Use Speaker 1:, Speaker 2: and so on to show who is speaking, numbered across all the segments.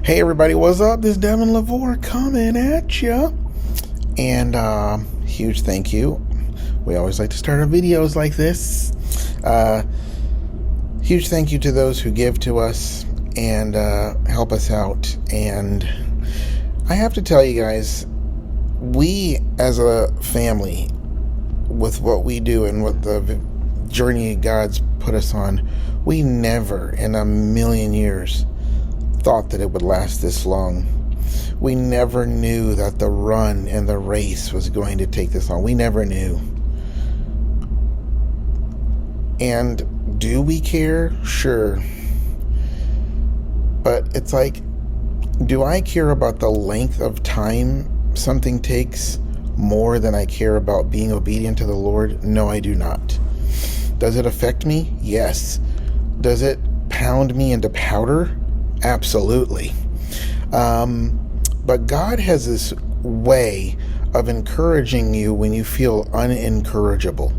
Speaker 1: Hey everybody, what's up? This is Devin LaVore coming at you. And huge thank you. We always like to start our videos like this. Huge thank you to those who give to us and help us out. And I have to tell you guys, we as a family, with what we do and what the journey God's put us on, we never in a million years thought that it would last this long. We never knew that the run and the race was going to take this long. We never knew. And do we care? Sure. But it's like, do I care about the length of time something takes more than I care about being obedient to the Lord? No, I do not. Does it affect me? Yes. Does it pound me into powder? Absolutely. But God has this way of encouraging you when you feel unencourageable.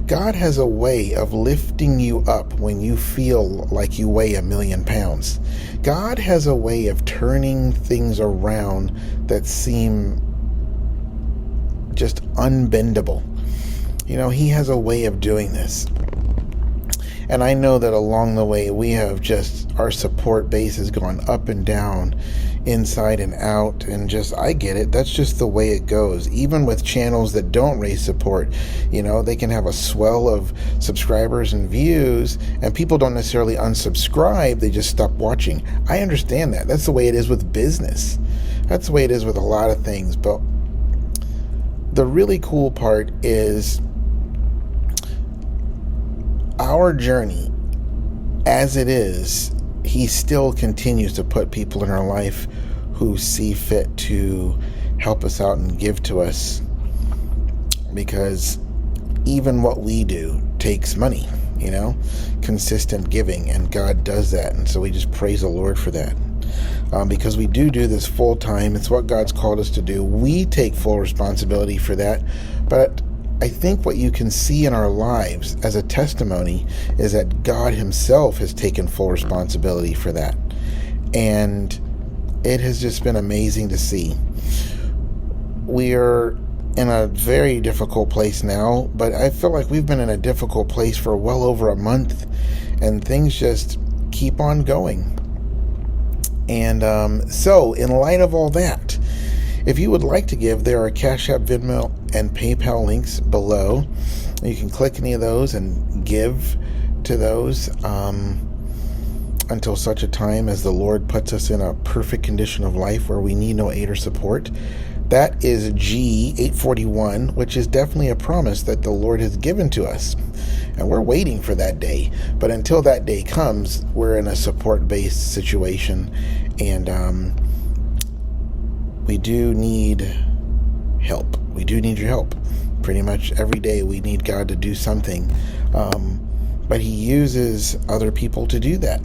Speaker 1: God has a way of lifting you up when you feel like you weigh 1,000,000 pounds. God has a way of turning things around that seem just unbendable. You know, He has a way of doing this. And I know that along the way, we have just, our support base has gone up and down, inside and out, and just, I get it. That's just the way it goes. Even with channels that don't raise support, you know, they can have a swell of subscribers and views, and people don't necessarily unsubscribe. They just stop watching. I understand that. That's the way it is with business. That's the way it is with a lot of things. But the really cool part is our journey, as it is, He still continues to put people in our life who see fit to help us out and give to us, because even what we do takes money, you know, consistent giving, and God does that. And so we just praise the Lord for that, because we do this full time. It's what God's called us to do. We take full responsibility for that. But I think what you can see in our lives as a testimony is that God Himself has taken full responsibility for that. And it has just been amazing to see. We are in a very difficult place now, but I feel like we've been in a difficult place for well over a month, and things just keep on going. And so in light of all that, if you would like to give, there are Cash App, Venmo, and PayPal links below. You can click any of those and give to those until such a time as the Lord puts us in a perfect condition of life where we need no aid or support. That is G841, which is definitely a promise that the Lord has given to us. And we're waiting for that day. But until that day comes, we're in a support-based situation. And we do need help. We do need your help. Pretty much every day we need God to do something. But He uses other people to do that.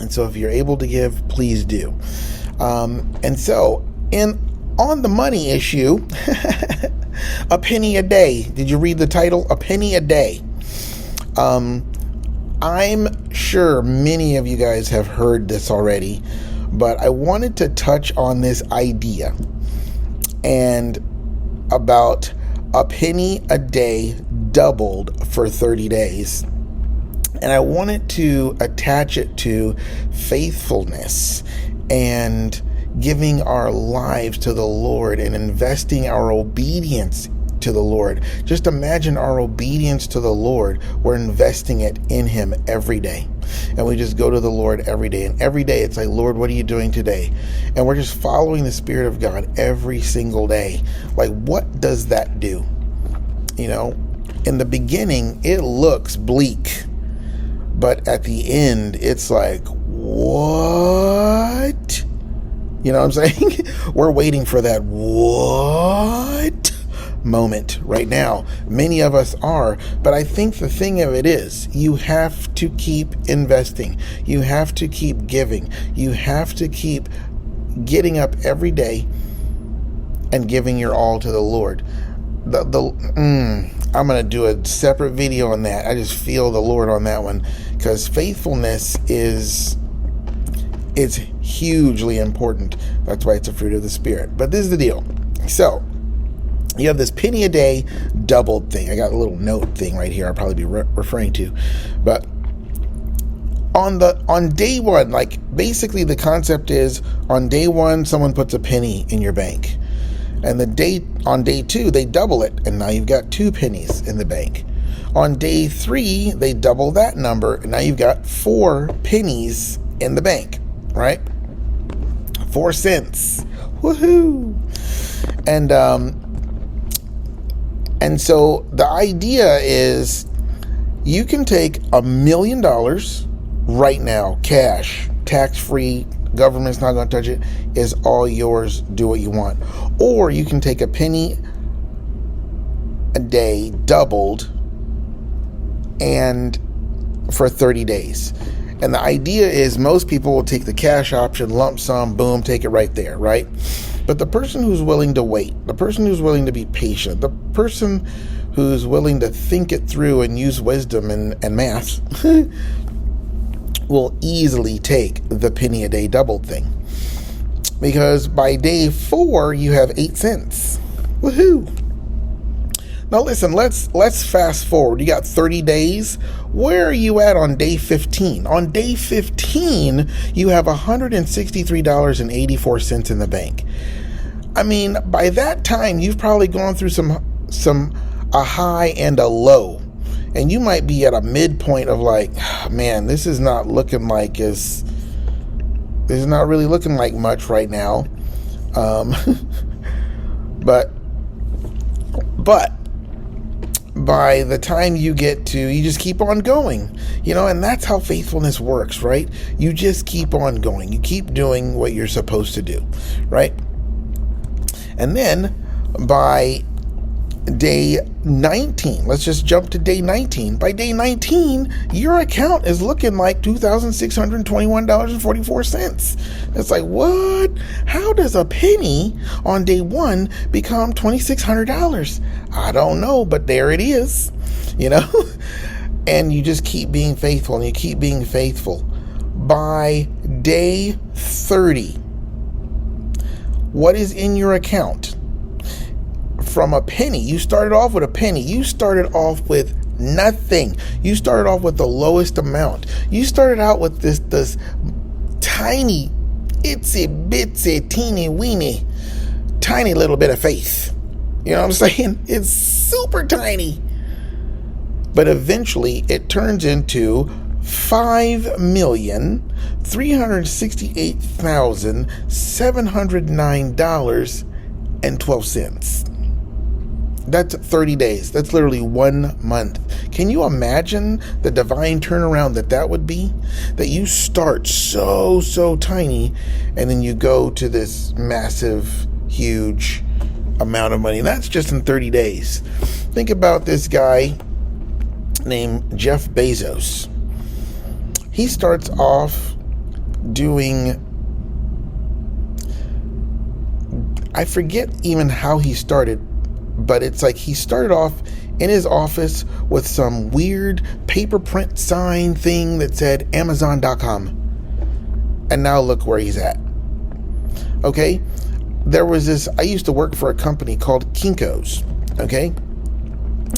Speaker 1: And so if you're able to give, please do. And so on the money issue, a penny a day. Did you read the title? A penny a day. I'm sure many of you guys have heard this already, but I wanted to touch on this idea and about a penny a day doubled for 30 days. And I wanted to attach it to faithfulness and giving our lives to the Lord and investing our obedience to the Lord. Just imagine our obedience to the Lord. We're investing it in Him every day. And we just go to the Lord every day. And every day it's like, Lord, what are you doing today? And we're just following the Spirit of God every single day. Like, what does that do? You know, in the beginning, it looks bleak. But at the end, it's like, what? You know what I'm saying? We're waiting for that what moment right now. Many of us are. But I think the thing of it is, you have to keep investing. You have to keep giving. You have to keep getting up every day and giving your all to the Lord. I'm going to do a separate video on that. I just feel the Lord on that one, because faithfulness is hugely important. That's why it's a fruit of the Spirit. But this is the deal. So you have this penny a day doubled thing. I got a little note thing right here I'll probably be referring to. But on day one, like basically the concept is on day one, someone puts a penny in your bank. And on day two, they double it. And now you've got 2 pennies in the bank. On day 3, they double that number. And now you've got 4 pennies in the bank, right? 4 cents. Woohoo! And so the idea is you can take $1 million right now, cash, tax-free, government's not going to touch it, is all yours, do what you want. Or you can take a penny a day, doubled, and for 30 days. And the idea is most people will take the cash option, lump sum, boom, take it right there, right? But the person who's willing to wait, the person who's willing to be patient, the person who's willing to think it through and use wisdom and math will easily take the penny a day doubled thing. Because by day 4, you have 8 cents. Woohoo! Now listen, let's fast forward. You got 30 days. Where are you at on day 15? On day 15, you have $163.84 in the bank. I mean, by that time, you've probably gone through a high and a low. And you might be at a midpoint of like, man, this is not looking like this is not really looking like much right now. But by the time you get to, you just keep on going, and that's how faithfulness works, right? You just keep on going. You keep doing what you're supposed to do, right? And then by day 19, let's just jump to day 19. By day 19, your account is looking like $2,621.44. It's like, what? How does a penny on day 1 become $2,600? I don't know, but there it is, and you just keep being faithful and you keep being faithful. By day 30, what is in your account? From a penny, you started off with a penny. You started off with nothing. You started off with the lowest amount. You started out with this tiny, itsy bitsy, teeny weeny, tiny little bit of faith. You know what I'm saying? It's super tiny. But eventually it turns into $5,368,709.12. That's 30 days. That's literally 1 month. Can you imagine the divine turnaround that would be? That you start so tiny and then you go to this massive, huge amount of money. And that's just in 30 days. Think about this guy named Jeff Bezos. He starts off doing, I forget even how he started, but it's like he started off in his office with some weird paper print sign thing that said Amazon.com. And now look where he's at. Okay? There was this, I used to work for a company called Kinko's. Okay?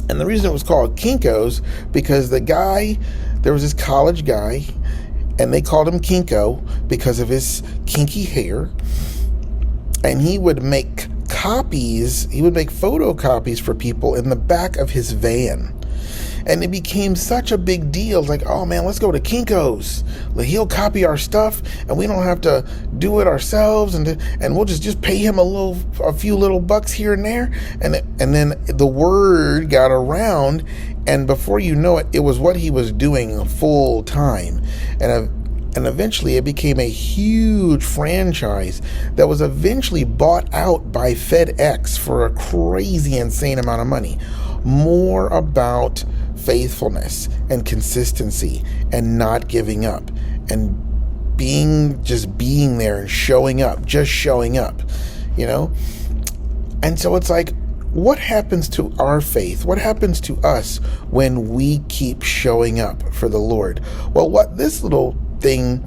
Speaker 1: And the reason it was called Kinko's, because there was this college guy, and they called him Kinko because of his kinky hair. And he would make photocopies for people in the back of his van. And it became such a big deal. Like, oh man, let's go to Kinko's. Like, he'll copy our stuff and we don't have to do it ourselves, and we'll just pay him a few little bucks here and there. And then the word got around, and before you know it, it was what he was doing full time. And eventually it became a huge franchise that was eventually bought out by FedEx for a crazy, insane amount of money. More about faithfulness and consistency and not giving up and being there and showing up, And so it's like, what happens to our faith? What happens to us when we keep showing up for the Lord? Well, what this little thing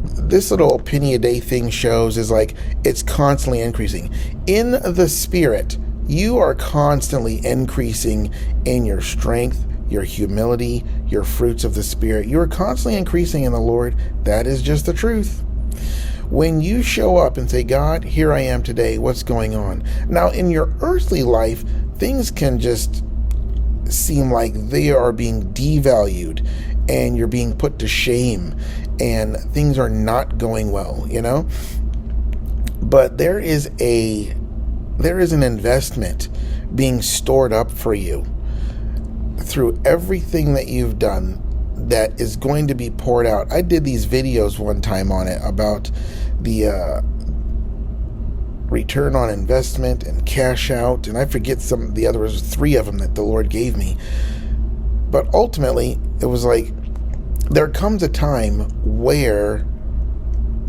Speaker 1: this little penny a day thing shows is like it's constantly increasing. In the spirit, you are constantly increasing in your strength, your humility, your fruits of the Spirit. You are constantly increasing in the Lord. That is just the truth. When you show up and say, God, here I am today, what's going on? Now, in your earthly life, things can just seem like they are being devalued and you're being put to shame and things are not going well, But there is an investment being stored up for you through everything that you've done that is going to be poured out. I did these videos one time on it about the return on investment and cash out, and I forget the other was 3 of them that the Lord gave me. But ultimately, it was like there comes a time where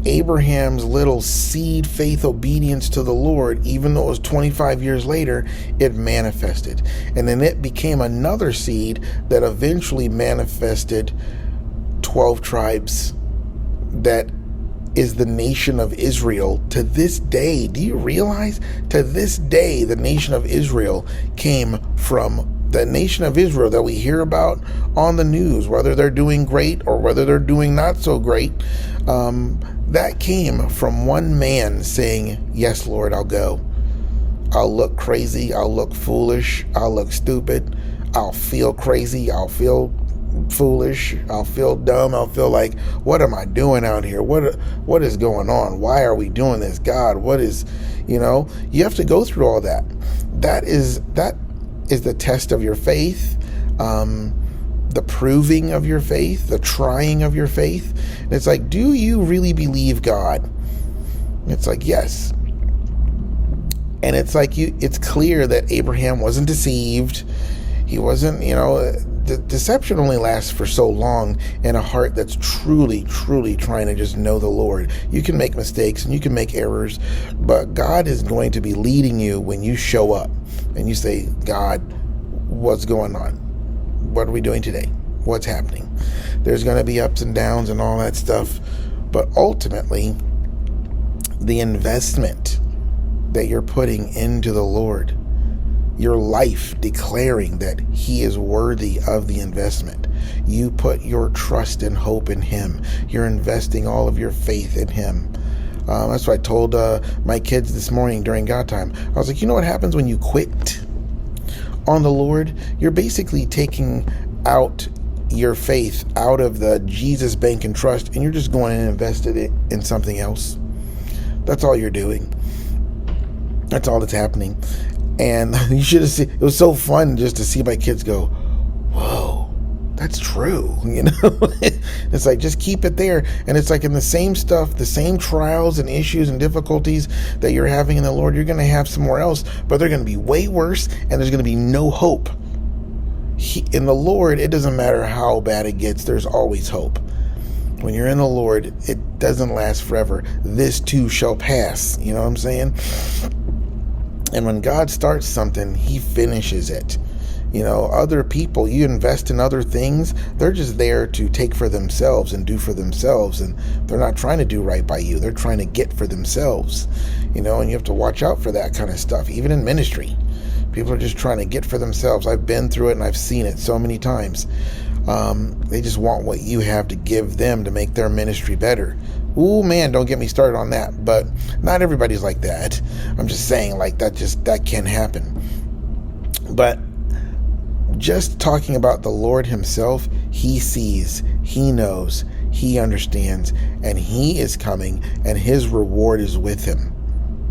Speaker 1: Abraham's little seed faith obedience to the Lord, even though it was 25 years later, it manifested. And then it became another seed that eventually manifested 12 tribes that is the nation of Israel to this day. Do you realize? To this day, the nation of Israel came from the nation of Israel that we hear about on the news, whether they're doing great or whether they're doing not so great. That came from one man saying, yes, Lord, I'll go. I'll look crazy. I'll look foolish. I'll look stupid. I'll feel crazy. I'll feel foolish. I'll feel dumb. I'll feel like, what am I doing out here? What is going on? Why are we doing this? God, what is, you have to go through all that. That is the test of your faith. The proving of your faith, the trying of your faith. And it's like, do you really believe God? It's like, yes. And it's like it's clear that Abraham wasn't deceived. He wasn't, the deception only lasts for so long in a heart that's truly, truly trying to just know the Lord. You can make mistakes and you can make errors, but God is going to be leading you when you show up and you say, God, what's going on? What are we doing today? What's happening? There's going to be ups and downs and all that stuff. But ultimately, the investment that you're putting into the Lord, your life declaring that He is worthy of the investment. You put your trust and hope in Him. You're investing all of your faith in Him. That's what I told my kids this morning during God time. I was like, you know what happens when you quit on the Lord? You're basically taking out your faith out of the Jesus bank and trust, and you're just going and invested it in something else. That's all you're doing. That's all that's happening. And you should have seen, it was so fun just to see my kids go, whoa, that's true. It's like, just keep it there. And it's like in the same stuff, the same trials and issues and difficulties that you're having in the Lord, you're going to have somewhere else, but they're going to be way worse, and there's going to be no hope. In the Lord, it doesn't matter how bad it gets, there's always hope. When you're in the Lord, it doesn't last forever. This too shall pass. You know what I'm saying? And when God starts something, He finishes it. Other people, you invest in other things, they're just there to take for themselves and do for themselves. And they're not trying to do right by you. They're trying to get for themselves. And you have to watch out for that kind of stuff, even in ministry. People are just trying to get for themselves. I've been through it and I've seen it so many times. They just want what you have to give them to make their ministry better. Ooh, man, don't get me started on that. But not everybody's like that. I'm just saying, like, that can happen. But just talking about the Lord Himself, He sees, He knows, He understands, and He is coming, and His reward is with Him.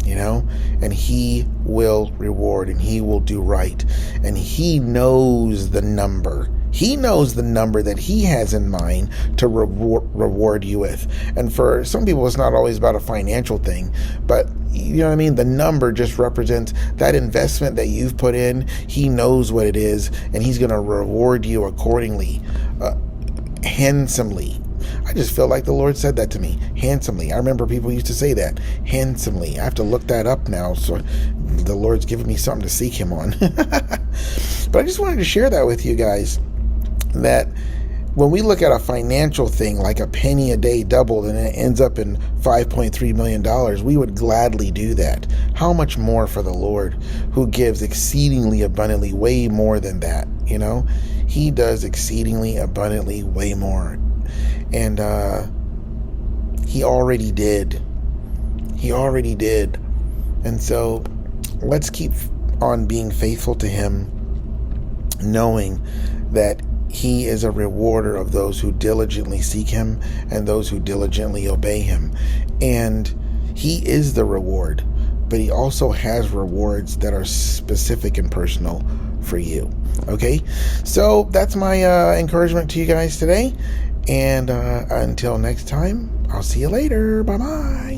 Speaker 1: And He will reward, and He will do right. And He knows the number. He knows the number that He has in mind to reward you with. And for some people, it's not always about a financial thing, but you know what I mean? The number just represents that investment that you've put in. He knows what it is, and He's going to reward you accordingly, handsomely. I just feel like the Lord said that to me, handsomely. I remember people used to say that, handsomely. I have to look that up now, so the Lord's given me something to seek Him on. But I just wanted to share that with you guys, that when we look at a financial thing like a penny a day doubled and it ends up in $5.3 million, we would gladly do that. How much more for the Lord, who gives exceedingly abundantly way more than that, you know? He does exceedingly abundantly way more. And he already did. He already did. And so let's keep on being faithful to him, knowing that he is a rewarder of those who diligently seek him and those who diligently obey him. And he is the reward, but he also has rewards that are specific and personal for you. Okay? So that's my encouragement to you guys today. And until next time, I'll see you later. Bye-bye.